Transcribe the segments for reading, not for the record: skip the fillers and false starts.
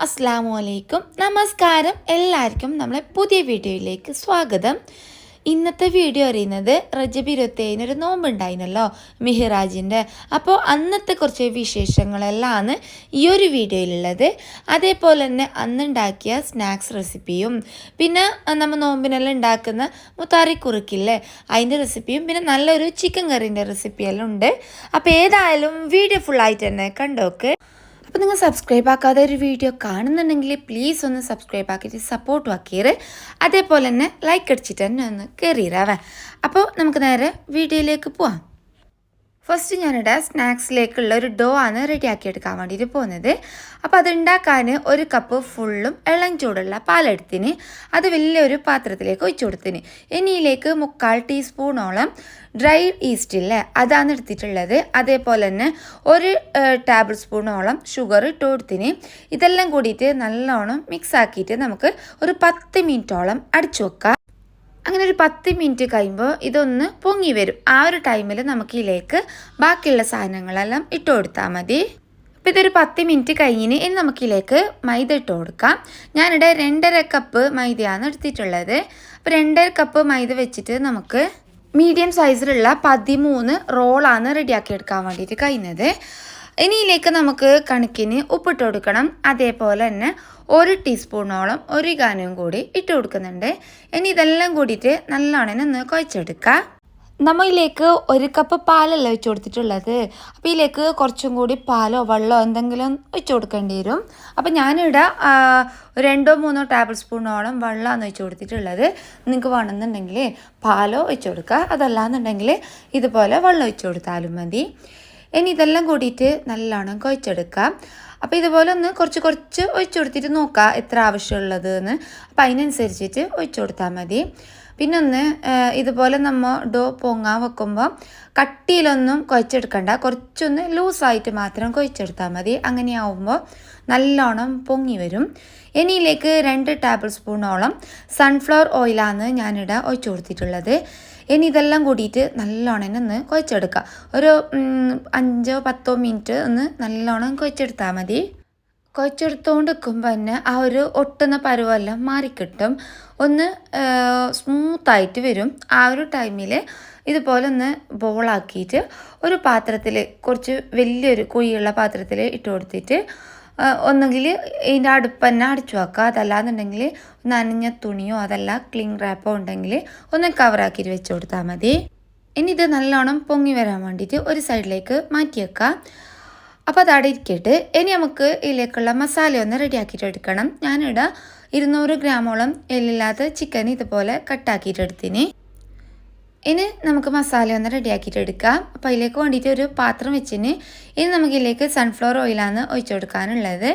അസ്സലാമു അലൈക്കും നമസ്കാരം എല്ലാവർക്കും നമ്മളെ പുതിയ വീഡിയോയിലേക്ക് സ്വാഗതം. ഇന്നത്തെ വീഡിയോ അറിയുന്നത് റജബ് 27 ഒരു നോമ്പുണ്ടായിരുന്നല്ലോ മിഹ്റാജിൻ്റെ. അപ്പോൾ അന്നത്തെ കുറച്ച് വിശേഷങ്ങളെല്ലാം ഈ ഒരു വീഡിയോയിലുള്ളത്. അതേപോലെ തന്നെ അന്നുണ്ടാക്കിയ സ്നാക്സ് റെസിപ്പിയും പിന്നെ നമ്മൾ നോമ്പിനെല്ലാം ഉണ്ടാക്കുന്ന മുത്താറി കുറുക്കില്ലേ അതിൻ്റെ റെസിപ്പിയും പിന്നെ നല്ലൊരു ചിക്കൻ കറീൻ്റെ റെസിപ്പിയെല്ലാം ഉണ്ട്. അപ്പോൾ ഏതായാലും വീഡിയോ ഫുള്ളായിട്ട് തന്നെ കണ്ടോക്ക്. അപ്പോൾ നിങ്ങൾ സബ്സ്ക്രൈബ് ആക്കാതെ ഒരു വീഡിയോ കാണുന്നുണ്ടെങ്കിൽ പ്ലീസ് ഒന്ന് സബ്സ്ക്രൈബ് ആക്കിയിട്ട് സപ്പോർട്ടും ആക്കിയത്, അതേപോലെ തന്നെ ലൈക്ക് അടിച്ചിട്ട് തന്നെ ഒന്ന് കയറിയിരാവേ. അപ്പോൾ നമുക്ക് നേരെ വീഡിയോയിലേക്ക് പോവാം. ഫസ്റ്റ് ഞാനിവിടെ സ്നാക്സിലേക്കുള്ള ഒരു ഡോ ആണ് റെഡിയാക്കി എടുക്കാൻ വേണ്ടിയിട്ട് പോകുന്നത്. അപ്പോൾ അതുണ്ടാക്കാൻ ഒരു കപ്പ് ഫുള്ളും ഇളം ചൂടുള്ള പാലെടുത്തിന് അത് വലിയൊരു പാത്രത്തിലേക്ക് ഒഴിച്ചു കൊടുത്തിന്. ഇനിയിലേക്ക് 3/4 ടീസ്പൂണോളം ഡ്രൈ ഈസ്റ്റില്ലേ അതാണ് എടുത്തിട്ടുള്ളത്. അതേപോലെ തന്നെ 1 ടേബിൾ സ്പൂണോളം ഷുഗർ ഇട്ട് കൊടുത്തിന്. ഇതെല്ലാം കൂടിയിട്ട് നല്ലോണം മിക്സ് ആക്കിയിട്ട് നമുക്ക് ഒരു 10 മിനിറ്റോളം അടിച്ചു വെക്കാം. അങ്ങനെ ഒരു 10 മിനിറ്റ് കഴിയുമ്പോൾ ഇതൊന്ന് പൊങ്ങി വരും. ആ ഒരു ടൈമിൽ നമുക്ക് ഇതിലേക്ക് ബാക്കിയുള്ള സാധനങ്ങളെല്ലാം ഇട്ട് കൊടുത്താൽ മതി. അപ്പോൾ ഇതൊരു 10 മിനിറ്റ് കഴിഞ്ഞിന് ഇനി നമുക്കിതിലേക്ക് മൈദ ഇട്ട് കൊടുക്കാം. ഞാനിവിടെ 2.5 കപ്പ് മൈദയാണ് എടുത്തിട്ടുള്ളത്. അപ്പോൾ 2.5 കപ്പ് മൈദ വെച്ചിട്ട് നമുക്ക് മീഡിയം സൈസിലുള്ള 13 റോളാണ് റെഡിയാക്കി എടുക്കാൻ വേണ്ടിയിട്ട് കഴിയുന്നത്. ഇനിയിലേക്ക് നമുക്ക് കണക്കിന് ഉപ്പിട്ട് കൊടുക്കണം. അതേപോലെ തന്നെ 1 ടീസ്പൂണോളം ഒരിഗാനോയും കൂടി ഇട്ട് കൊടുക്കുന്നുണ്ട്. ഇനി ഇതെല്ലാം കൂടിയിട്ട് നല്ലോണം ഒന്ന് കുഴച്ചെടുക്കാം. നമ്മളിലേക്ക് 1 കപ്പ് പാലല്ല ഒഴിച്ച് കൊടുത്തിട്ടുള്ളത്. അപ്പോൾ ഇതിലേക്ക് കുറച്ചും കൂടി പാലോ വെള്ളമോ എന്തെങ്കിലും ഒഴിച്ച് കൊടുക്കേണ്ടി വരും. അപ്പോൾ ഞാനിവിടെ 2-3 ടേബിൾ സ്പൂണോളം വെള്ളമാണ് ഒഴിച്ച് കൊടുത്തിട്ടുള്ളത്. നിങ്ങൾക്ക് വേണമെന്നുണ്ടെങ്കിൽ പാലോ ഒഴിച്ച് കൊടുക്കുക, അതല്ലാന്നുണ്ടെങ്കിൽ ഇതുപോലെ വെള്ളം ഒഴിച്ച് കൊടുത്താലും മതി. ഇനി ഇതെല്ലാം കൂടിയിട്ട് നല്ലോണം കുഴച്ചെടുക്കാം. അപ്പോൾ ഇതുപോലെ ഒന്ന് കുറച്ച് ഒഴിച്ചു കൊടുത്തിട്ട് നോക്കാം എത്ര ആവശ്യമുള്ളത് എന്ന്. അപ്പോൾ അതിനനുസരിച്ചിട്ട് ഒഴിച്ചു കൊടുത്താൽ മതി. പിന്നെ ഒന്ന് ഇതുപോലെ നമ്മൾ ഡോ പൊങ്ങാൻ വെക്കുമ്പോൾ കട്ടിയിലൊന്നും കുഴച്ചെടുക്കണ്ട, കുറച്ചൊന്ന് ലൂസായിട്ട് മാത്രം കുഴച്ചെടുത്താൽ മതി. അങ്ങനെയാവുമ്പോൾ നല്ലോണം പൊങ്ങി വരും. ഇനിയിലേക്ക് 2 ടേബിൾ സ്പൂണോളം സൺഫ്ലവർ ഓയിലാണ് ഞാനിവിടെ ഒഴിച്ചു കൊടുത്തിട്ടുള്ളത്. ഇനി ഇതെല്ലാം കൂടിയിട്ട് നല്ലോണം ഒന്ന് കുഴച്ചെടുക്കുക. ഒരു 5-10 മിനിറ്റ് ഒന്ന് നല്ലോണം കുഴച്ചെടുത്താൽ മതി. കുഴച്ചെടുത്തുകൊണ്ട് നിൽക്കുമ്പോൾ തന്നെ ആ ഒരു ഒട്ടുന്ന പരുവെല്ലാം മാറിക്കിട്ടും, ഒന്ന് സ്മൂത്തായിട്ട് വരും. ആ ഒരു ടൈമിൽ ഇതുപോലെ ഒന്ന് ബോളാക്കിയിട്ട് ഒരു പാത്രത്തിൽ കുറച്ച് വലിയൊരു കുഴിയുള്ള പാത്രത്തിൽ ഇട്ട് കൊടുത്തിട്ട് ഒന്നുകിൽ ഇതിൻ്റെ അടുപ്പ് തന്നെ അടിച്ചു വെക്കുക, അതല്ലാന്നുണ്ടെങ്കിൽ നനഞ്ഞ തുണിയോ അതല്ല ക്ലിംഗ് റാപ്പോ ഉണ്ടെങ്കിൽ ഒന്ന് കവറാക്കിയിട്ട് വെച്ച് കൊടുത്താൽ മതി. ഇനി ഇത് നല്ലോണം പൊങ്ങി വരാൻ വേണ്ടിയിട്ട് ഒരു സൈഡിലേക്ക് മാറ്റി വെക്കുക. അപ്പോൾ അതവിടെ ഇരിക്കട്ടെ. ഇനി നമുക്ക് ഇതിലേക്കുള്ള മസാല ഒന്ന് റെഡിയാക്കിയിട്ട് എടുക്കണം. ഞാനിവിടെ 200 ഗ്രാമോളം എല്ലില്ലാത്ത ചിക്കൻ ഇതുപോലെ കട്ടാക്കിയിട്ട് എടുത്തിന്. ഇനി നമുക്ക് മസാല ഒന്ന് റെഡിയാക്കിയിട്ട് എടുക്കാം. അപ്പോൾ അതിലേക്ക് വേണ്ടിയിട്ട് ഒരു പാത്രം വെച്ചിന്. ഇനി നമുക്കിതിലേക്ക് സൺഫ്ലവർ ഓയിലാണ് ഒഴിച്ചു കൊടുക്കാനുള്ളത്.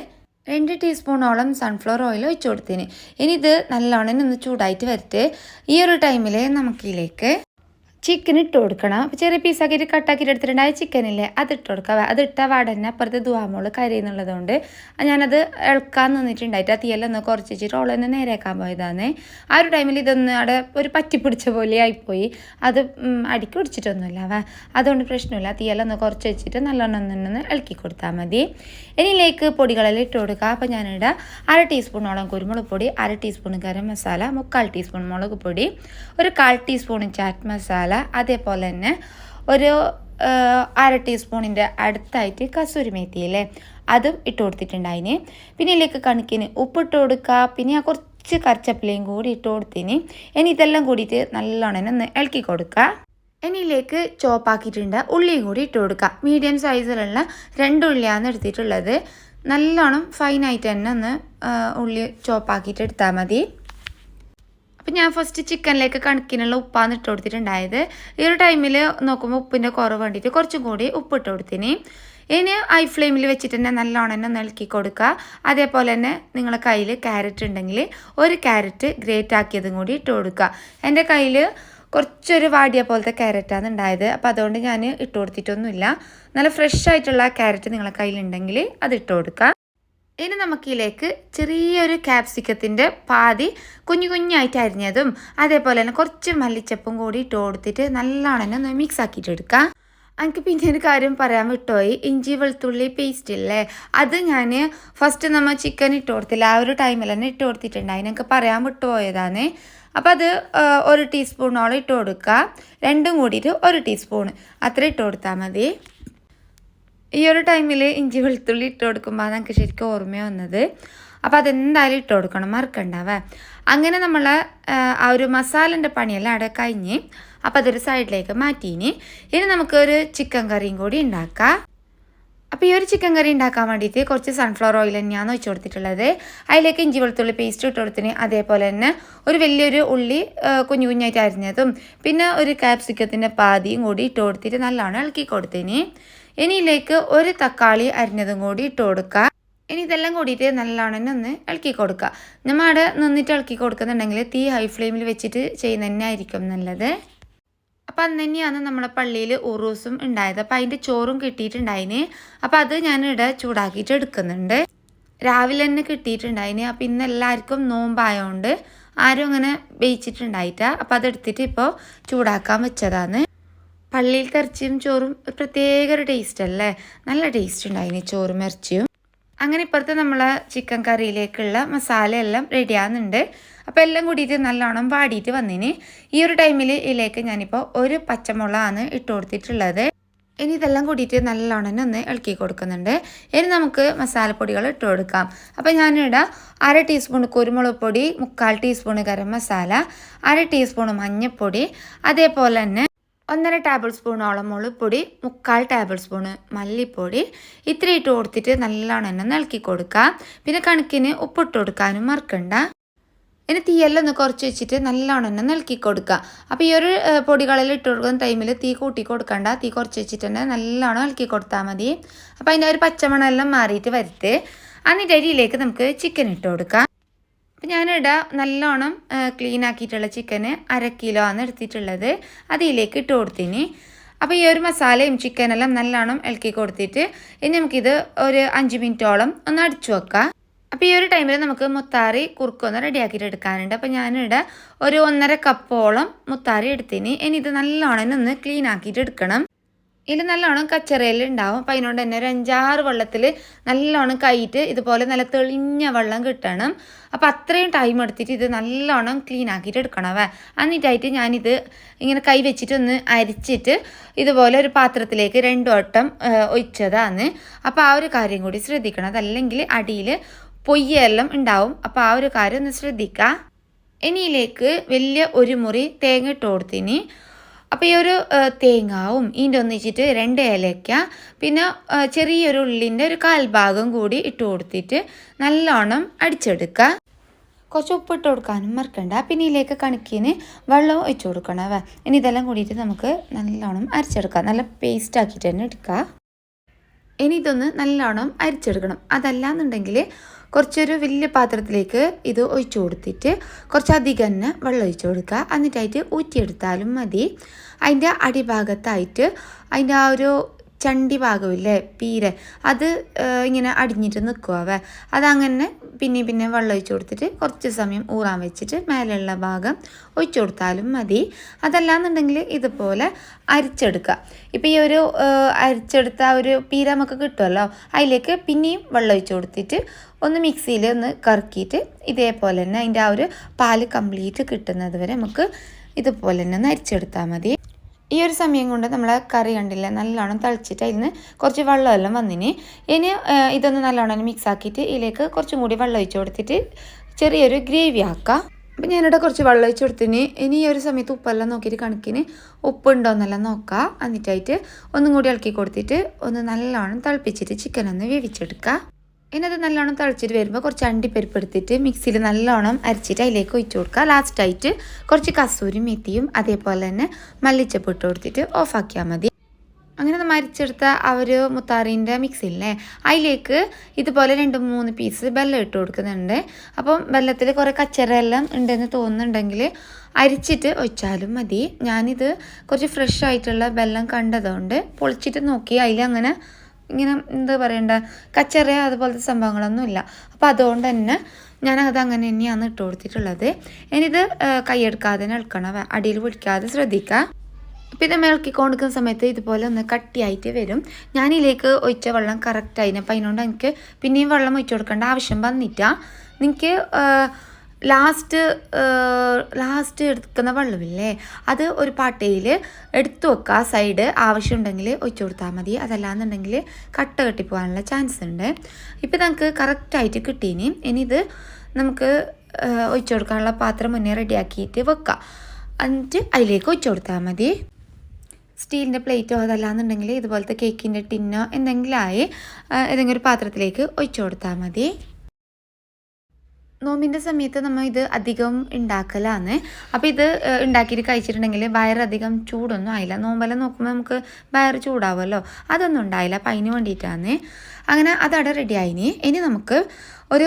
2 ടീസ്പൂണോളം സൺഫ്ലവർ ഓയിൽ ഒഴിച്ചു കൊടുത്തിന്. ഇനി ഇത് നല്ലോണം ഒന്ന് ചൂടായിട്ട് വരട്ടെ. ഈ ഒരു ടൈമിൽ നമുക്കിതിലേക്ക് ചിക്കൻ ഇട്ട് കൊടുക്കണം. അപ്പോൾ ചെറിയ പീസാക്കിയിട്ട് കട്ടാക്കിയിട്ട് എടുത്തിട്ടുണ്ടായ ചിക്കനില്ലേ അതിട്ട് കൊടുക്കുക. അതിട്ടാൽ വാടന്നെ അപ്പുറത്ത് ദുവാമോള് കരയുന്നുള്ളതുകൊണ്ട് ഞാനത് ഇളക്കാൻ നിന്നിട്ടുണ്ടായിട്ട് ആ തീയെല്ലാം ഒന്ന് കുറച്ച് വെച്ചിട്ട് ഓളൊന്ന് നേരെയാക്കാൻ പോയതാണ്. ആ ഒരു ടൈമിൽ ഇതൊന്ന് അവിടെ ഒരു പറ്റി പിടിച്ച പോലെ ആയിപ്പോയി. അത് അടിക്ക് പിടിച്ചിട്ടൊന്നുമില്ല, അതുകൊണ്ട് പ്രശ്നമില്ല. തീയെല്ലാം ഒന്ന് കുറച്ച് വെച്ചിട്ട് നല്ലോണം ഒന്ന് ഇളക്കി കൊടുത്താൽ മതി. ഇനിയിലേക്ക് പൊടികളെല്ലാം ഇട്ട് കൊടുക്കുക. അപ്പോൾ ഞാനിവിടെ 1/2 ടീസ്പൂണോളം കുരുമുളക് പൊടി, 1/2 ടീസ്പൂൺ ഗരം മസാല, 3/4 ടീസ്പൂൺ മുളക് പൊടി, ഒരു 1/4 ടീസ്പൂൺ ചാറ്റ് മസാല, അതേപോലെ തന്നെ ഒരു 1/2 ടീസ്പൂണിൻ്റെ അടുത്തായിട്ട് കസൂരി മേത്തിയില്ലേ അതും ഇട്ട് കൊടുത്തിട്ടുണ്ടായിന്. പിന്നെ ഇതിലേക്ക് കണക്കിന് ഉപ്പിട്ട് കൊടുക്കുക. പിന്നെ കുറച്ച് കറിച്ചപ്പിലയും കൂടി ഇട്ട് കൊടുത്തിന്. ഇനി ഇതെല്ലാം കൂടിയിട്ട് നല്ലോണം ഒന്ന് ഇളക്കി കൊടുക്കുക. ഇനിയിലേക്ക് ചോപ്പാക്കിയിട്ടുണ്ട് ഉള്ളിയും കൂടി ഇട്ട് കൊടുക്കുക. മീഡിയം സൈസിലുള്ള 2 ഉള്ളിയാണ് എടുത്തിട്ടുള്ളത്. നല്ലോണം ഫൈനായിട്ട് തന്നെ ഒന്ന് ഉള്ളി ചോപ്പാക്കിയിട്ട് എടുത്താൽ മതി. അപ്പം ഞാൻ ഫസ്റ്റ് ചിക്കനിലേക്ക് കണക്കിനുള്ള ഉപ്പാണ് ഇട്ട് കൊടുത്തിട്ടുണ്ടായത്. ഈ ഒരു ടൈമിൽ നോക്കുമ്പോൾ ഉപ്പിൻ്റെ കുറവ് വേണ്ടിയിട്ട് കുറച്ചും കൂടി ഉപ്പിട്ട് കൊടുത്തിന്. ഇനി ഹൈ ഫ്ലെയിമിൽ വെച്ചിട്ട് തന്നെ നല്ലോണം തന്നെ ഇളക്കി കൊടുക്കുക. അതേപോലെ തന്നെ നിങ്ങളുടെ കയ്യിൽ ക്യാരറ്റ് ഉണ്ടെങ്കിൽ ഒരു ക്യാരറ്റ് ഗ്രേറ്റ് ആക്കിയതും കൂടി ഇട്ട് കൊടുക്കുക. എൻ്റെ കയ്യിൽ കുറച്ചൊരു വാടിയ പോലത്തെ ക്യാരറ്റാണ് ഉണ്ടായത്. അപ്പോൾ അതുകൊണ്ട് ഞാൻ ഇട്ട് കൊടുത്തിട്ടൊന്നുമില്ല. നല്ല ഫ്രഷ് ആയിട്ടുള്ള ക്യാരറ്റ് നിങ്ങളുടെ കയ്യിലുണ്ടെങ്കിൽ അത് ഇട്ട് കൊടുക്കുക. ഇനി നമുക്കിതിലേക്ക് ചെറിയൊരു ക്യാപ്സിക്കത്തിൻ്റെ പാതി കുഞ്ഞായിട്ട് അരിഞ്ഞതും അതേപോലെ തന്നെ കുറച്ച് മല്ലിച്ചപ്പും കൂടി ഇട്ട് കൊടുത്തിട്ട് നല്ലോണം ഒന്ന് മിക്സ് ആക്കിയിട്ട് എടുക്കാം. എനിക്ക് പിന്നെ ഒരു കാര്യം പറയാൻ വിട്ടുപോയി. ഇഞ്ചി വെളുത്തുള്ളി പേസ്റ്റ് ഇല്ലേ, അത് ഞാൻ ഫസ്റ്റ് നമ്മൾ ചിക്കൻ ഇട്ട് കൊടുത്തില്ല, ആ ഒരു ടൈമിൽ തന്നെ ഇട്ട് കൊടുത്തിട്ടുണ്ടായി. എനിക്ക് പറയാൻ വിട്ടുപോയതാണ്. അപ്പോൾ അത് 1 ടീസ്പൂണോളം ഇട്ട് കൊടുക്കുക. രണ്ടും കൂടിയിട്ട് 1 ടീസ്പൂൺ അത്ര ഇട്ട് കൊടുത്താൽ മതി. ഈ ഒരു ടൈമിൽ ഇഞ്ചി വെളുത്തുള്ളി ഇട്ട് കൊടുക്കുമ്പോൾ നമുക്ക് ശരിക്കും ഓർമ്മ വന്നത്. അപ്പോൾ അതെന്തായാലും ഇട്ട് കൊടുക്കണം, മറക്കണ്ടാവേ. അങ്ങനെ നമ്മൾ ആ ഒരു മസാലൻ്റെ പണിയെല്ലാം അവിടെ കഴിഞ്ഞ് അപ്പോൾ അതൊരു സൈഡിലേക്ക് മാറ്റീന്. ഇനി നമുക്കൊരു ചിക്കൻ കറിയും കൂടി ഉണ്ടാക്കാം. അപ്പോൾ ഈ ഒരു ചിക്കൻ കറി ഉണ്ടാക്കാൻ വേണ്ടിയിട്ട് കുറച്ച് സൺഫ്ലവർ ഓയിൽ തന്നെയാണ് ഒഴിച്ച് കൊടുത്തിട്ടുള്ളത്. അതിലേക്ക് ഇഞ്ചി വെളുത്തുള്ളി പേസ്റ്റ് ഇട്ട് കൊടുത്തിന്. അതേപോലെ തന്നെ ഒരു വലിയൊരു ഉള്ളി കുഞ്ഞു കുഞ്ഞായിട്ട് അരിഞ്ഞതും പിന്നെ ഒരു ക്യാപ്സിക്കത്തിൻ്റെ പാതിയും കൂടി ഇട്ട് കൊടുത്തിട്ട് നല്ലോണം ഇളക്കി കൊടുത്തിന്. ഇനി ഇതിലേക്ക് ഒരു തക്കാളി അരിഞ്ഞതും കൂടി ഇട്ട് കൊടുക്കുക. ഇനി ഇതെല്ലാം കൂടിയിട്ട് നല്ലോണം ഒന്ന് ഇളക്കി കൊടുക്കുക. നമ്മൾ അവിടെ നിന്നിട്ട് ഇളക്കി കൊടുക്കുന്നുണ്ടെങ്കിൽ തീ ഹൈ ഫ്ലെയിമിൽ വെച്ചിട്ട് ചെയ്യുന്നത് തന്നെ ആയിരിക്കും നല്ലത്. അപ്പം അന്ന് തന്നെയാണ് നമ്മളെ പള്ളിയിൽ ഉറൂസും ഉണ്ടായത്. അപ്പം അതിൻ്റെ ചോറും കിട്ടിയിട്ടുണ്ടായിന്. അപ്പം അത് ഞാനിവിടെ ചൂടാക്കിയിട്ട് എടുക്കുന്നുണ്ട്. രാവിലെ തന്നെ കിട്ടിയിട്ടുണ്ടായിന്. അപ്പം ഇന്ന് എല്ലാവർക്കും നോമ്പായതുകൊണ്ട് ആരും അങ്ങനെ വേവിച്ചിട്ടുണ്ടായിട്ടാ. അപ്പം അതെടുത്തിട്ട് ഇപ്പോൾ ചൂടാക്കാൻ വെച്ചതാണ്. പള്ളിയിൽ ഇറച്ചിയും ചോറും പ്രത്യേക ഒരു ടേസ്റ്റ് അല്ലേ, നല്ല ടേസ്റ്റ് ഉണ്ടായിന് ചോറും ഇറച്ചിയും. അങ്ങനെ ഇപ്പുറത്ത് നമ്മൾ ചിക്കൻ കറിയിലേക്കുള്ള മസാലയെല്ലാം റെഡിയാകുന്നുണ്ട്. അപ്പോൾ എല്ലാം കൂടിയിട്ട് നല്ലോണം വാടിയിട്ട് വന്നിന്. ഈ ഒരു ടൈമിൽ ഇതിലേക്ക് ഞാനിപ്പോൾ ഒരു പച്ചമുളകാണ് ഇട്ട് കൊടുത്തിട്ടുള്ളത്. ഇനി ഇതെല്ലാം കൂടിയിട്ട് നല്ലോണം ഒന്ന് ഇളക്കി കൊടുക്കുന്നുണ്ട്. ഇനി നമുക്ക് മസാലപ്പൊടികൾ ഇട്ട് കൊടുക്കാം. അപ്പോൾ ഞാനിവിടെ 1/2 ടീസ്പൂൺ കുരുമുളക് പൊടി, 3/4 ടീസ്പൂൺ ഗരം മസാല, 1/2 ടീസ്പൂൺ മഞ്ഞൾപ്പൊടി, അതേപോലെ തന്നെ 1.5 ടേബിൾ സ്പൂണോളം മുളകുപൊടി, 3/4 ടേബിൾ സ്പൂൺ മല്ലിപ്പൊടി ഇത്ര ഇട്ട് കൊടുത്തിട്ട് നല്ലോണം തന്നെ ഇളക്കി കൊടുക്കുക. പിന്നെ കണക്കിന് ഉപ്പിട്ട് കൊടുക്കാനും മറക്കണ്ട. ഇനി തീയെല്ലാം ഒന്ന് കുറച്ച് വെച്ചിട്ട് നല്ലോണം തന്നെ ഇളക്കി കൊടുക്കുക. അപ്പോൾ ഈ ഒരു പൊടികളെല്ലാം ഇട്ട് കൊടുക്കുന്ന ടൈമിൽ തീ കൂട്ടി കൊടുക്കണ്ട, തീ കുറച്ച് വെച്ചിട്ട് തന്നെ നല്ലോണം ഇളക്കി കൊടുത്താൽ മതി. അപ്പോൾ അതിൻ്റെ ഒരു പച്ചമണമെല്ലാം മാറിയിട്ട് വരുത്ത്. എന്നിട്ട് അരിയിലേക്ക് നമുക്ക് ചിക്കൻ ഇട്ട് കൊടുക്കാം. അപ്പം ഞാനിവിടെ നല്ലോണം ക്ലീൻ ആക്കിയിട്ടുള്ള ചിക്കന് 1/2 കിലോ ആണ് എടുത്തിട്ടുള്ളത്. അതിലേക്ക് ഇട്ട് കൊടുത്തിന്. അപ്പോൾ ഈ ഒരു മസാലയും ചിക്കനെല്ലാം നല്ലോണം ഇളക്കി കൊടുത്തിട്ട് ഇനി നമുക്കിത് ഒരു 5 മിനിറ്റോളം ഒന്ന് അടിച്ചു വെക്കാം. അപ്പോൾ ഈ ഒരു ടൈമിൽ നമുക്ക് മുത്താറി കുറുക്കൊന്ന് റെഡിയാക്കിയിട്ട് എടുക്കാനുണ്ട്. അപ്പോൾ ഞാനിവിടെ ഒരു 1.5 കപ്പോളം മുത്താറി എടുത്തിന്. ഇനി ഇത് നല്ലോണം ഒന്ന് ക്ലീൻ ആക്കിയിട്ട് എടുക്കണം. ഇതിൽ നല്ലോണം കച്ചറയെല്ലാം ഉണ്ടാവും. അപ്പോൾ അതിനോട് തന്നെ ഒരു 5-6 വെള്ളത്തിൽ നല്ലോണം കൈയിട്ട് ഇതുപോലെ നല്ല തെളിഞ്ഞ വെള്ളം കിട്ടണം. അപ്പോൾ അത്രയും ടൈം എടുത്തിട്ട് ഇത് നല്ലോണം ക്ലീൻ ആക്കിയിട്ട് എടുക്കണവേ. എന്നിട്ടായിട്ട് ഞാനിത് ഇങ്ങനെ കൈ വെച്ചിട്ടൊന്ന് അരിച്ചിട്ട് ഇതുപോലെ ഒരു പാത്രത്തിലേക്ക് 2 വട്ടം ഒഴിച്ചതാണ്. അപ്പോൾ ആ ഒരു കാര്യം കൂടി ശ്രദ്ധിക്കണം, അതല്ലെങ്കിൽ അടിയിൽ പൊയ്യെല്ലാം ഉണ്ടാവും. അപ്പോൾ ആ ഒരു കാര്യം ഒന്ന് ശ്രദ്ധിക്കുക. ഇനിയിലേക്ക് വലിയ ഒരു മുറി തേങ്ങ ഇട്ട് കൊടുത്തിന്. അപ്പോൾ ഈ ഒരു തേങ്ങാവും ഇതിൻ്റെ ഒന്നിച്ചിട്ട് 2 ഏലക്ക പിന്നെ ചെറിയൊരു ഉള്ളിൻ്റെ ഒരു 1/4 ഭാഗം കൂടി ഇട്ട് കൊടുത്തിട്ട് നല്ലോണം അടിച്ചെടുക്കുക. കുറച്ച് ഉപ്പിട്ട് കൊടുക്കാനും മറക്കണ്ട. പിന്നെ ഇതിലേക്ക് കണക്കിന് വെള്ളം ഒഴിച്ച് കൊടുക്കണം. ഇനി ഇതെല്ലാം കൂടിയിട്ട് നമുക്ക് നല്ലോണം അരച്ചെടുക്കാം. നല്ല പേസ്റ്റ് ആക്കിയിട്ട് തന്നെ എടുക്കുക. ഇനി ഇതൊന്ന് നല്ലോണം അരിച്ചെടുക്കണം. അതല്ലാന്നുണ്ടെങ്കിൽ കുറച്ചൊരു വലിയ പാത്രത്തിലേക്ക് ഇത് ഒഴിച്ചു കൊടുത്തിട്ട് കുറച്ചധികം തന്നെ വെള്ളം ഒഴിച്ചു കൊടുക്കുക. എന്നിട്ടായിട്ട് ഊറ്റിയെടുത്താലും മതി. അതിൻ്റെ അടിഭാഗത്തായിട്ട് അതിൻ്റെ ആ ഒരു ചണ്ടി ഭാഗമില്ലേ, പീര, അത് ഇങ്ങനെ അടിഞ്ഞിട്ട് നിൽക്കുക. അതങ്ങനെ പിന്നെ വെള്ളം ഒഴിച്ചു കൊടുത്തിട്ട് കുറച്ച് സമയം ഊറാൻ വെച്ചിട്ട് മേലെയുള്ള ഭാഗം ഒഴിച്ചു കൊടുത്താലും മതി. അതല്ലാന്നുണ്ടെങ്കിൽ ഇതുപോലെ അരിച്ചെടുക്കുക. ഇപ്പോൾ ഈ ഒരു അരിച്ചെടുത്ത ഒരു പീര നമുക്ക് കിട്ടുമല്ലോ, അതിലേക്ക് പിന്നെയും വെള്ളം ഒഴിച്ചു കൊടുത്തിട്ട് ഒന്ന് മിക്സിയിൽ ഒന്ന് കറക്കിയിട്ട് ഇതേപോലെ തന്നെ അതിൻ്റെ ആ ഒരു പാല് കംപ്ലീറ്റ് കിട്ടുന്നത് വരെ നമുക്ക് ഇതുപോലെ തന്നെ ഒന്ന് അരിച്ചെടുത്താൽ മതി. ഈ ഒരു സമയം കൊണ്ട് നമ്മൾ കറി കണ്ടില്ല നല്ലോണം തളിച്ചിട്ട് അതിൽ നിന്ന് കുറച്ച് വെള്ളമെല്ലാം വന്നിന്. ഇനി ഇതൊന്ന് നല്ലോണം മിക്സ് ആക്കിയിട്ട് ഇതിലേക്ക് കുറച്ചും കൂടി വെള്ളം ഒഴിച്ച് കൊടുത്തിട്ട് ചെറിയൊരു ഗ്രേവി ആക്കാം. അപ്പം ഞാനിവിടെ കുറച്ച് വെള്ളം ഒഴിച്ച് കൊടുത്തിന്. ഇനി ഈ ഒരു സമയത്ത് ഉപ്പെല്ലാം നോക്കിയിട്ട് കണക്കിന് ഉപ്പുണ്ടോയെന്നെല്ലാം നോക്കാം. എന്നിട്ടായിട്ട് ഒന്നും കൂടി ഇളക്കി കൊടുത്തിട്ട് ഒന്ന് നല്ലോണം തിളപ്പിച്ചിട്ട് ചിക്കൻ ഒന്ന് വേവിച്ചെടുക്കുക. ഇനി അത് നല്ലോണം തിളച്ചിട്ട് വരുമ്പോൾ കുറച്ച് അണ്ടിപ്പരിപ്പ് എടുത്തിട്ട് മിക്സിയിൽ നല്ലോണം അരച്ചിട്ട് അതിലേക്ക് ഒഴിച്ചു കൊടുക്കുക. ലാസ്റ്റായിട്ട് കുറച്ച് കസൂരി മെത്തിയും അതേപോലെ തന്നെ മല്ലിച്ചപ്പ് ഇട്ട് കൊടുത്തിട്ട് ഓഫാക്കിയാൽ മതി. അങ്ങനെ നമ്മൾ അരിച്ചെടുത്ത ആ ഒരു മുത്താറിൻ്റെ മിക്സിയില്ലേ, അതിലേക്ക് ഇതുപോലെ 2-3 പീസ് ബെല്ലം ഇട്ട് കൊടുക്കുന്നുണ്ട്. അപ്പം ബെല്ലത്തിൽ കുറേ കച്ചറയെല്ലാം ഉണ്ടെന്ന് തോന്നുന്നുണ്ടെങ്കിൽ അരിച്ചിട്ട് ഒഴിച്ചാലും മതി. ഞാനിത് കുറച്ച് ഫ്രഷ് ആയിട്ടുള്ള ബെല്ലം കണ്ടതുകൊണ്ട് പൊളിച്ചിട്ട് നോക്കി അതിലങ്ങനെ ഇങ്ങനെ എന്താ പറയണ്ട കച്ചറ അതുപോലത്തെ സംഭവങ്ങളൊന്നുമില്ല. അപ്പോൾ അതുകൊണ്ട് തന്നെ ഞാനത് അങ്ങനെ തന്നെയാണ് ഇട്ട് കൊടുത്തിട്ടുള്ളത്. ഇനിയിത് കൈയെടുക്കാതെ ഇളക്കണം, അടിയിൽ പിടിക്കാതെ ശ്രദ്ധിക്കുക. അപ്പോൾ ഇത് ഇളക്കി കൊടുക്കുന്ന സമയത്ത് ഇതുപോലെ ഒന്ന് കട്ടിയായിട്ട് വരും. ഞാനിതിലേക്ക് ഒഴിച്ച വെള്ളം കറക്റ്റായിന്. അപ്പം അതിനോണ്ട് എനിക്ക് പിന്നെയും വെള്ളം ഒഴിച്ചു കൊടുക്കേണ്ട ആവശ്യം വന്നില്ല. നിങ്ങൾക്ക് ലാസ്റ്റ് എടുക്കുന്ന വെള്ളമില്ലേ, അത് ഒരു പാട്ടയിൽ എടുത്തു വെക്കുക. സൈഡ് ആവശ്യമുണ്ടെങ്കിൽ ഒഴിച്ചു കൊടുത്താൽ മതി. അതല്ലാന്നുണ്ടെങ്കിൽ കട്ട കെട്ടിപ്പോകാനുള്ള ചാൻസ് ഉണ്ട്. ഇപ്പം നമുക്ക് കറക്റ്റായിട്ട് കിട്ടീനി. ഇനി ഇത് നമുക്ക് ഒഴിച്ചു കൊടുക്കാനുള്ള പാത്രം മുന്നേ റെഡിയാക്കിയിട്ട് വെക്കാം. എന്നിട്ട് അതിലേക്ക് ഒഴിച്ചു കൊടുത്താൽ മതി. സ്റ്റീലിൻ്റെ പ്ലേറ്റോ അതല്ലാന്നുണ്ടെങ്കിൽ ഇതുപോലത്തെ കേക്കിൻ്റെ ടിന്നോ എന്തെങ്കിലും ആയി ഏതെങ്കിലും ഒരു പാത്രത്തിലേക്ക് ഒഴിച്ചു കൊടുത്താൽ മതി. നോമ്പിൻ്റെ സമയത്ത് നമ്മൾ ഇത് അധികം ഉണ്ടാക്കലാണ്. അപ്പോൾ ഇത് ഉണ്ടാക്കിയിട്ട് കഴിച്ചിട്ടുണ്ടെങ്കിൽ വയറധികം ചൂടൊന്നും ആയില്ല. നോമ്പെല്ലാം നോക്കുമ്പോൾ നമുക്ക് വയറ് ചൂടാവുമല്ലോ, അതൊന്നും ഉണ്ടായില്ല. അപ്പം അതിന് വേണ്ടിയിട്ടാണ്. അങ്ങനെ അതവിടെ റെഡി ആയിനി. ഇനി നമുക്ക് ഒരു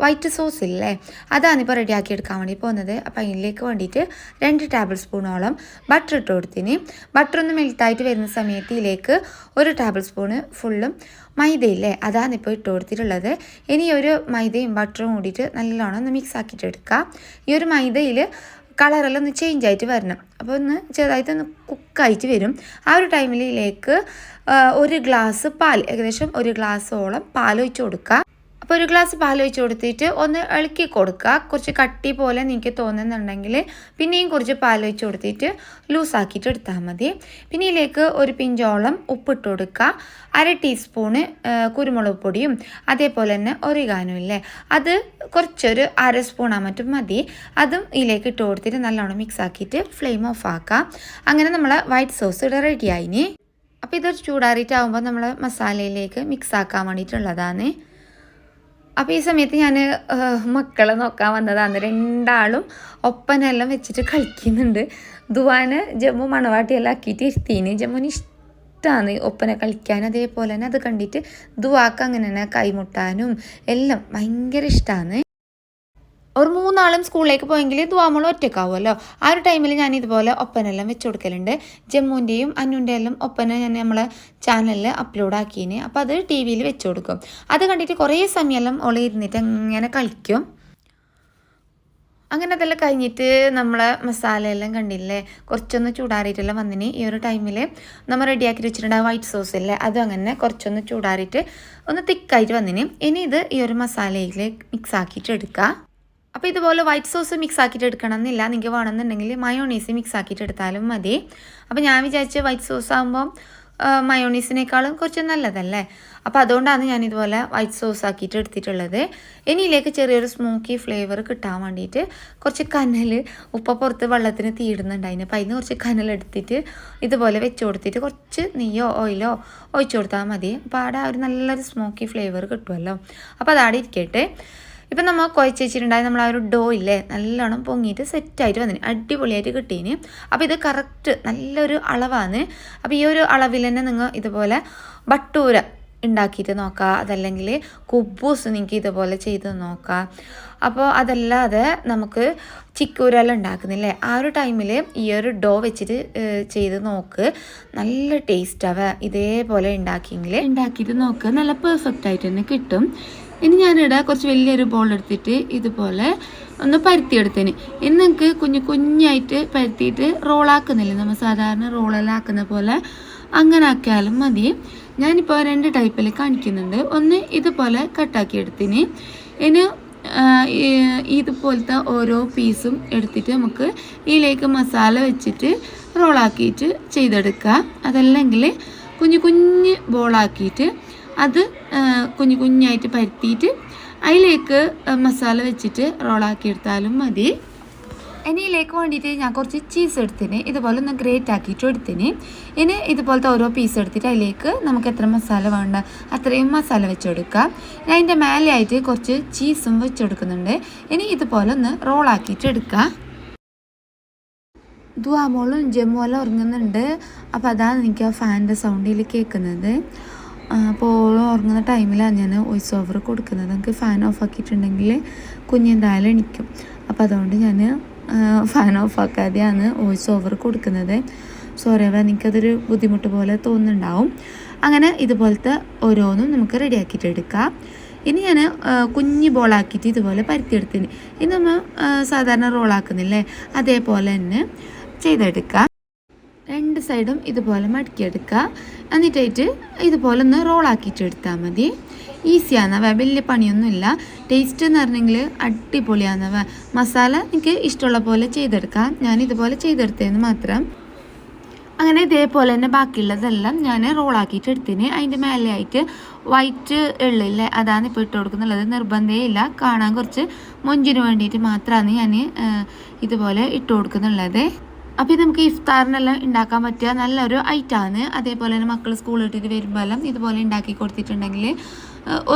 വൈറ്റ് സോസ് ഇല്ലേ, അതാണിപ്പോൾ റെഡിയാക്കി എടുക്കാൻ വേണ്ടി പോകുന്നത്. അപ്പോൾ അതിലേക്ക് വേണ്ടിയിട്ട് 2 ടേബിൾ സ്പൂണോളം ബട്ടർ ഇട്ട് കൊടുത്തിന്. ബട്ടർ ഒന്ന് മെൽറ്റായിട്ട് വരുന്ന സമയത്ത് ഇതിലേക്ക് 1 ടേബിൾ സ്പൂണ് ഫുള്ളും മൈദയില്ലേ, അതാണ് ഇപ്പോൾ ഇട്ട് കൊടുത്തിട്ടുള്ളത്. ഇനി ഒരു മൈദയും ബട്ടറും കൂടിയിട്ട് നല്ലോണം ഒന്ന് മിക്സ് ആക്കിയിട്ട് എടുക്കുക. ഈ ഒരു മൈദയിൽ കളറെല്ലാം ഒന്ന് ചേഞ്ച് ആയിട്ട് വരണം. അപ്പോൾ ഒന്ന് ചെറുതായിട്ടൊന്ന് കുക്കായിട്ട് വരും. ആ ഒരു ടൈമിലേക്ക് 1 ഗ്ലാസ് പാൽ, ഏകദേശം 1 ഗ്ലാസ്സോളം പാൽ ഒഴിച്ച് കൊടുക്കുക. അപ്പോൾ 1 ഗ്ലാസ് പാൽ ഒഴിച്ച് കൊടുത്തിട്ട് ഒന്ന് ഇളക്കി കൊടുക്കുക. കുറച്ച് കട്ടി പോലെ നിങ്ങൾക്ക് തോന്നുന്നുണ്ടെങ്കിൽ പിന്നെയും കുറച്ച് പാൽ ഒഴിച്ച് കൊടുത്തിട്ട് ലൂസാക്കിയിട്ട് എടുത്താൽ മതി. പിന്നെ ഇതിലേക്ക് 1 പിഞ്ചോളം ഉപ്പിട്ട് കൊടുക്കുക. 1/2 ടീസ്പൂണ് കുരുമുളക് പൊടിയും അതേപോലെ തന്നെ ഒറിഗാനോ ഇല്ലേ, അത് കുറച്ചൊരു 1/2 സ്പൂണാ മറ്റും മതി. അതും ഇതിലേക്ക് ഇട്ട് കൊടുത്തിട്ട് നല്ലോണം മിക്സ് ആക്കിയിട്ട് ഫ്ലെയിം ഓഫ് ആക്കുക. അങ്ങനെ നമ്മൾ വൈറ്റ് സോസ് ഇവിടെ റെഡി ആയിനി. അപ്പോൾ ഇതൊരു ചൂടാറിയിട്ടാകുമ്പോൾ നമ്മൾ മസാലയിലേക്ക് മിക്സ് ആക്കാൻ വേണ്ടിയിട്ടുള്ളതാണ്. അപ്പോൾ ഈ സമയത്ത് ഞാൻ മക്കളെ നോക്കാൻ വന്നതാണ്. 2 ആളും ഒപ്പനെല്ലാം വെച്ചിട്ട് കളിക്കുന്നുണ്ട്. ദുവാന് ജമ്മു മണവാട്ടിയെല്ലാം ആക്കിയിട്ട് ഇരുത്തീന്. ജമ്മുവിന് ഇഷ്ടമാണ് ഒപ്പന കളിക്കാൻ. അതേപോലെ തന്നെ അത് കണ്ടിട്ട് ദുവാക്ക് അങ്ങനെ തന്നെ കൈമുട്ടാനും എല്ലാം ഭയങ്കര ഇഷ്ടമാണ്. ഒരു 3 ആളും സ്കൂളിലേക്ക് പോയെങ്കിൽ ദുവാമോൾ ഒറ്റക്കാവുമല്ലോ. ആ ഒരു ടൈമിൽ ഞാൻ ഇതുപോലെ ഒപ്പനെല്ലാം വെച്ച് കൊടുക്കലുണ്ട്. ജമ്മുവിൻ്റെയും അന്നുൻ്റെ എല്ലാം ഒപ്പന ഞാൻ നമ്മളെ ചാനലിൽ അപ്ലോഡ് ആക്കിയിന്. അപ്പോൾ അത് ടി വിയിൽ വെച്ച് കൊടുക്കും. അത് കണ്ടിട്ട് കുറേ സമയമെല്ലാം ഓളെ ഇരുന്നിട്ട് അങ്ങനെ കളിക്കും. അങ്ങനെ അതെല്ലാം കഴിഞ്ഞിട്ട് നമ്മളെ മസാലയെല്ലാം കണ്ടില്ലേ, കുറച്ചൊന്ന് ചൂടാറിയിട്ടെല്ലാം വന്നിന്. ഈ ഒരു ടൈമിൽ നമ്മൾ റെഡിയാക്കി വെച്ചിട്ടുണ്ട് വൈറ്റ് സോസ് അല്ലേ, അതും അങ്ങനെ കുറച്ചൊന്ന് ചൂടാറിയിട്ട് ഒന്ന് തിക്കായിട്ട് വന്നിന്. ഇനി ഇത് ഈ ഒരു മസാലയിൽ മിക്സ് ആക്കിയിട്ട് എടുക്കുക. അപ്പോൾ ഇതുപോലെ വൈറ്റ് സോസ് മിക്സ് ആക്കിയിട്ട് എടുക്കണം എന്നില്ല. നിങ്ങൾക്ക് വേണമെന്നുണ്ടെങ്കിൽ മയോണീസ് മിക്സ് ആക്കിയിട്ട് എടുത്താലും മതി. അപ്പോൾ ഞാൻ വിചാരിച്ച് വൈറ്റ് സോസ് ആകുമ്പോൾ മയോണീസിനേക്കാളും കുറച്ച് നല്ലതല്ലേ. അപ്പോൾ അതുകൊണ്ടാണ് ഞാനിതുപോലെ വൈറ്റ് സോസ് ആക്കിയിട്ട് എടുത്തിട്ടുള്ളത്. ഇനിയിലേക്ക് ചെറിയൊരു സ്മോക്കി ഫ്ലേവർ കിട്ടാൻ വേണ്ടിയിട്ട് കുറച്ച് കനൽ, ഉപ്പ പുറത്ത് വെള്ളത്തിന് തീടുന്നുണ്ടായിന്. അപ്പോൾ അതിന് കുറച്ച് കനലെടുത്തിട്ട് ഇതുപോലെ വെച്ച് കൊടുത്തിട്ട് കുറച്ച് നെയ്യോ ഓയിലോ ഒഴിച്ചു കൊടുത്താൽ മതി. അപ്പോൾ അവിടെ ഒരു നല്ലൊരു സ്മോക്കി ഫ്ലേവർ കിട്ടുമല്ലോ. അപ്പോൾ അതവിടെ ഇരിക്കട്ടെ. ഇപ്പം നമ്മൾ കുഴച്ച് വെച്ചിട്ടുണ്ടായി നമ്മൾ ആ ഒരു ഡോ ഇല്ലേ, നല്ലോണം പൊങ്ങിയിട്ട് സെറ്റായിട്ട് വന്നിന്, അടിപൊളിയായിട്ട് കിട്ടീന്. അപ്പോൾ ഇത് കറക്റ്റ് നല്ലൊരു അളവാണ്. അപ്പോൾ ഈ ഒരു അളവിൽ തന്നെ നിങ്ങൾ ഇതുപോലെ ബട്ടൂര ഉണ്ടാക്കിയിട്ട് നോക്കുക. അതല്ലെങ്കിൽ കുബൂസ് നിങ്ങൾക്ക് ഇതുപോലെ ചെയ്ത് നോക്കാം. അപ്പോൾ അതല്ലാതെ നമുക്ക് ചിക്കൂരെല്ലാം ഉണ്ടാക്കുന്നില്ലേ, ആ ഒരു ടൈമിൽ ഈ ഒരു ഡോ വെച്ചിട്ട് ചെയ്ത് നോക്ക്. നല്ല ടേസ്റ്റാവുക. ഇതേപോലെ ഉണ്ടാക്കിയിട്ട് നോക്കുക. നല്ല പെർഫെക്റ്റ് ആയിട്ട് തന്നെ കിട്ടും. ഇനി ഞാനിവിടെ കുറച്ച് വലിയൊരു ബോൾ എടുത്തിട്ട് ഇതുപോലെ ഒന്ന് പരത്തിയെടുത്തേന്. ഇനി നിങ്ങൾക്ക് കുഞ്ഞായിട്ട് പരത്തിയിട്ട് റോളാക്കുന്നില്ല, നമ്മൾ സാധാരണ റോളെല്ലാം ആക്കുന്ന പോലെ അങ്ങനെ ആക്കിയാലും മതി. ഞാനിപ്പോൾ 2 ടൈപ്പിൽ കാണിക്കുന്നുണ്ട്. ഒന്ന് ഇതുപോലെ കട്ടാക്കി എടുത്തിന്. ഇനി ഇതുപോലത്തെ ഓരോ പീസും എടുത്തിട്ട് നമുക്ക് ഇതിലേക്ക് മസാല വെച്ചിട്ട് റോളാക്കിയിട്ട് ചെയ്തെടുക്കുക. അതല്ലെങ്കിൽ കുഞ്ഞ് ബോളാക്കിയിട്ട് അത് കുഞ്ഞായിട്ട് പരത്തിയിട്ട് അതിലേക്ക് മസാല വെച്ചിട്ട് റോളാക്കി എടുത്താലും മതി. ഇനി ഇതിലേക്ക് വേണ്ടിയിട്ട് ഞാൻ കുറച്ച് ചീസ് എടുത്തിന്, ഇതുപോലെ ഒന്ന് ഗ്രേറ്റ് ആക്കിയിട്ട് എടുത്തിന്. ഇനി ഇതുപോലത്തെ ഓരോ പീസ് എടുത്തിട്ട് അതിലേക്ക് നമുക്ക് എത്ര മസാല വേണ്ട അത്രയും മസാല വെച്ചെടുക്കാം. ഇനി അതിൻ്റെ മേലെയായിട്ട് കുറച്ച് ചീസും വെച്ചെടുക്കുന്നുണ്ട്. ഇനി ഇതുപോലെ ഒന്ന് റോളാക്കിയിട്ട് എടുക്കുക. ദുവാമോളും ജമ്മുവെല്ലാം ഉറങ്ങുന്നുണ്ട്. അപ്പോൾ അതാണ് എനിക്ക് ആ ഫാനിൻ്റെ സൗണ്ടിൽ കേൾക്കുന്നത്. അപ്പോൾ ഉറങ്ങുന്ന ടൈമിലാണ് ഞാൻ വോയിസ് ഓവർ കൊടുക്കുന്നത്. നമുക്ക് ഫാൻ ഓഫ് ആക്കിയിട്ടുണ്ടെങ്കിൽ കുഞ്ഞെന്തായാലും എണിക്കും. അപ്പോൾ അതുകൊണ്ട് ഞാൻ ഫാൻ ഓഫ് ആക്കാതെയാണ് വോയിസ് ഓവർ കൊടുക്കുന്നത്. സോറി, എനിക്കതൊരു ബുദ്ധിമുട്ട് പോലെ തോന്നുന്നുണ്ടാവും. അങ്ങനെ ഇതുപോലത്തെ ഓരോന്നും നമുക്ക് റെഡിയാക്കിയിട്ട് എടുക്കാം. ഇനി ഞാൻ കുഞ്ഞ് ബോളാക്കിയിട്ട് ഇതുപോലെ പരത്തിയെടുത്തിന്. ഇനി നമ്മൾ സാധാരണ റോളാക്കുന്നില്ലേ, അതേപോലെ തന്നെ ചെയ്തെടുക്കാം. രണ്ട് സൈഡും ഇതുപോലെ മടക്കിയെടുക്കുക. എന്നിട്ടായിട്ട് ഇതുപോലെ ഒന്ന് റോളാക്കിയിട്ട് എടുത്താൽ മതി. ഈസിയാണവ, വലിയ പണിയൊന്നുമില്ല. ടേസ്റ്റ് എന്ന് പറഞ്ഞെങ്കിൽ അടിപൊളിയാണവ. മസാല എനിക്ക് ഇഷ്ടമുള്ള പോലെ ചെയ്തെടുക്കാം. ഞാൻ ഇതുപോലെ ചെയ്തെടുത്തതെന്ന് മാത്രം. അങ്ങനെ ഇതേപോലെ തന്നെ ബാക്കിയുള്ളതെല്ലാം ഞാൻ റോളാക്കിയിട്ട് എടുത്തിന്. അതിൻ്റെ മേലെയായിട്ട് വൈറ്റ് എള്ളില്ലേ, അതാണ് ഇപ്പോൾ ഇട്ട് കൊടുക്കുന്നുള്ളത്. നിർബന്ധമേ ഇല്ല, കാണാൻ കുറച്ച് മൊഞ്ചിന് വേണ്ടിയിട്ട് മാത്രമാണ് ഞാൻ ഇതുപോലെ ഇട്ട് കൊടുക്കുന്നുള്ളത്. അപ്പോൾ ഇത് നമുക്ക് ഇഫ്താറിനെല്ലാം ഉണ്ടാക്കാൻ പറ്റിയ നല്ലൊരു ഐറ്റമാണ്. അതേപോലെ തന്നെ മക്കൾ സ്കൂളിൽ ഇട്ടിട്ട് വരുമ്പോഴെല്ലാം ഇതുപോലെ ഉണ്ടാക്കി കൊടുത്തിട്ടുണ്ടെങ്കിൽ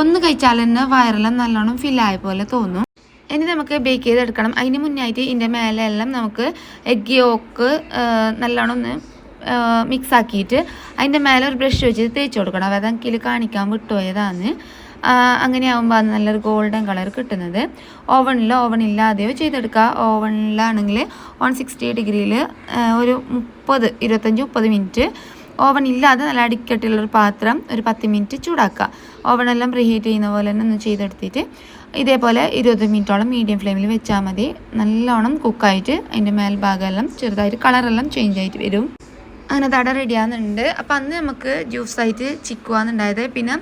ഒന്ന് കഴിച്ചാൽ തന്നെ വയറെല്ലാം നല്ലോണം ഫില്ലായ പോലെ തോന്നും. ഇനി നമുക്ക് ബേക്ക് ചെയ്തെടുക്കണം. അതിന് മുന്നായിട്ട് ഇതിൻ്റെ മേലെല്ലാം നമുക്ക് എഗ് യോക്ക് നല്ലോണം ഒന്ന് മിക്സ് ആക്കിയിട്ട് അതിൻ്റെ മേലെ ഒരു ബ്രഷ് വെച്ച് തേച്ച് കൊടുക്കണം. അത് എനിക്കിൽ കാണിക്കാൻ വിട്ടുപോയതാണ്. അങ്ങനെ ആകുമ്പോൾ അത് നല്ലൊരു ഗോൾഡൻ കളർ കിട്ടുന്നത്. ഓവണില്ലാതെയോ ചെയ്തെടുക്കുക. ഓവണിലാണെങ്കിൽ 160 ഡിഗ്രിയിൽ ഒരു 25-30 മിനിറ്റ്, ഓവൺ ഇല്ലാതെ നല്ല അടിക്കട്ടുള്ളൊരു പാത്രം ഒരു 10 മിനിറ്റ് ചൂടാക്കുക. ഓവണെല്ലാം പ്രീഹീറ്റ് ചെയ്യുന്ന പോലെ തന്നെ ഒന്ന് ചെയ്തെടുത്തിട്ട് ഇതേപോലെ 20 മിനിറ്റോളം മീഡിയം ഫ്ലെയിമിൽ വെച്ചാൽ മതി. നല്ലോണം കുക്കായിട്ട് അതിൻ്റെ മേൽഭാഗമെല്ലാം ചെറുതായിട്ട് കളറെല്ലാം ചേഞ്ച് ആയിട്ട് വരും. അങ്ങനെ തട റെഡിയാകുന്നുണ്ട്. അപ്പോൾ അന്ന് നമുക്ക് ജ്യൂസായിട്ട് ചിക്കുവാന്നുണ്ടായത്, പിന്നെ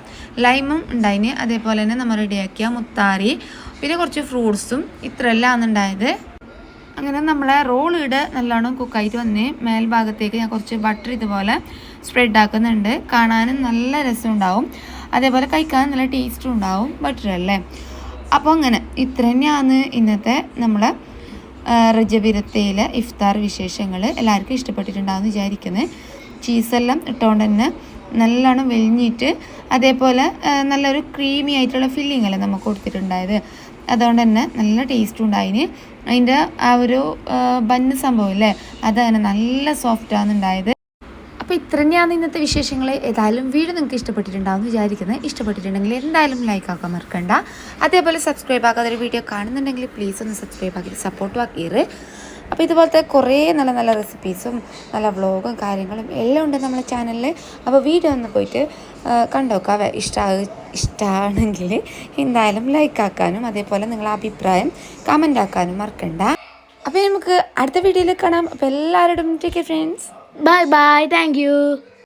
ലൈമും ഉണ്ടായിന്. അതേപോലെ തന്നെ നമ്മൾ റെഡിയാക്കിയ മുത്താറി, പിന്നെ കുറച്ച് ഫ്രൂട്ട്സും, ഇത്രയെല്ലാം ആണെന്നുണ്ടായത്. അങ്ങനെ നമ്മളെ റോൾ ഇവിടെ നല്ലോണം കുക്കായിട്ട് വന്ന് മേൽഭാഗത്തേക്ക് ഞാൻ കുറച്ച് ബട്ടർ ഇതുപോലെ സ്പ്രെഡ് ആക്കുന്നുണ്ട്. കാണാനും നല്ല രസമുണ്ടാവും, അതേപോലെ കഴിക്കാനും നല്ല ടേസ്റ്റും ഉണ്ടാവും ബട്ടറല്ലേ. അപ്പോൾ അങ്ങനെ ഇത്ര തന്നെയാണ് ഇന്നത്തെ നമ്മളെ റജബിരത്തയിലെ ഇഫ്താർ വിശേഷങ്ങൾ. എല്ലാവർക്കും ഇഷ്ടപ്പെട്ടിട്ടുണ്ടാകുമെന്ന് വിചാരിക്കുന്നത്. ചീസെല്ലാം ഇട്ടുകൊണ്ട് തന്നെ നല്ലോണം വെളിഞ്ഞിട്ട് അതേപോലെ നല്ലൊരു ക്രീമി ആയിട്ടുള്ള ഫില്ലിംഗ് അല്ലേ നമുക്ക് കൊടുത്തിട്ടുണ്ടായത്. അതുകൊണ്ട് തന്നെ നല്ല ടേസ്റ്റും ഉണ്ടായിന്. അതിൻ്റെ ആ ഒരു ബന്ന് സംഭവം അല്ലേ, അതങ്ങനെ നല്ല സോഫ്റ്റാണ് ഉണ്ടായത്. അപ്പോൾ ഇത്ര തന്നെയാണ് ഇന്നത്തെ വിശേഷങ്ങൾ. ഏതായാലും വീഡിയോ നിങ്ങൾക്ക് ഇഷ്ടപ്പെട്ടിട്ടുണ്ടാവും വിചാരിക്കുന്നത്. ഇഷ്ടപ്പെട്ടിട്ടുണ്ടെങ്കിൽ എന്തായാലും ലൈക്ക് ആക്കാൻ മറക്കണ്ട. അതേപോലെ സബ്സ്ക്രൈബ് ആക്കാതെ ഒരു വീഡിയോ കാണുന്നുണ്ടെങ്കിൽ പ്ലീസ് ഒന്ന് സബ്സ്ക്രൈബ് ആക്കി സപ്പോർട്ടും ആക്കിയത്. അപ്പോൾ ഇതുപോലത്തെ കുറേ നല്ല നല്ല റെസിപ്പീസും നല്ല വ്ളോഗും കാര്യങ്ങളും എല്ലാം ഉണ്ട് നമ്മളെ ചാനലിൽ. അപ്പോൾ വീഡിയോ ഒന്ന് പോയിട്ട് കണ്ടോക്കാം. ഇഷ്ടമാണെങ്കിൽ എന്തായാലും ലൈക്ക് ആക്കാനും അതേപോലെ നിങ്ങളുടെ അഭിപ്രായം കമൻ്റ് ആക്കാനും മറക്കണ്ട. അപ്പോൾ നമുക്ക് അടുത്ത വീഡിയോയിൽ കാണാം. അപ്പോൾ എല്ലാവരോടും take care friends. Bye bye. Thank you.